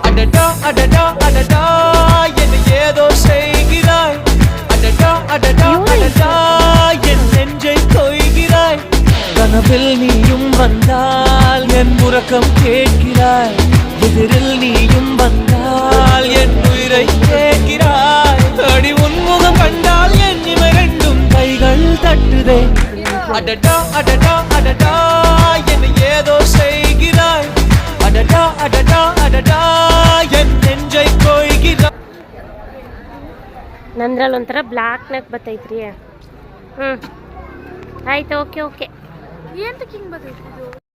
அடடா அடடா அடடா என்ன ஏதோ செய்கிறாய். அடடா அடடா அடடா என் நெஞ்சை கொய்கிறாய். கனவில் நீயும் வந்தால் என் உறக்கம் கேட்கிறாய். எதிரில் நீயும் வந்தால் என் உயிரை கேட்கிறாய். அடி உன்முகம் கண்டால் என் இமை ரெண்டும் கைகள் தட்டுதே. அடடா அடடா அடடா என்ன ஏதோ செய்கிறாய். அடடா அடடா ಅಡಡಾ ಎನ್ ಎಂಜಾಯ್ ಕೊಯ್ಗಿರ. ನಂದ್ರಲ್ಲಿ ಒಂಥರ ಬ್ಲ್ಯಾಕ್ನಾಗ ಬರ್ತೈತ್ರಿ. ಆಯ್ತು, ಓಕೆ. ಏನು ಹಿಂಗೆ ಬರ್ತೈತಿ ಇದು?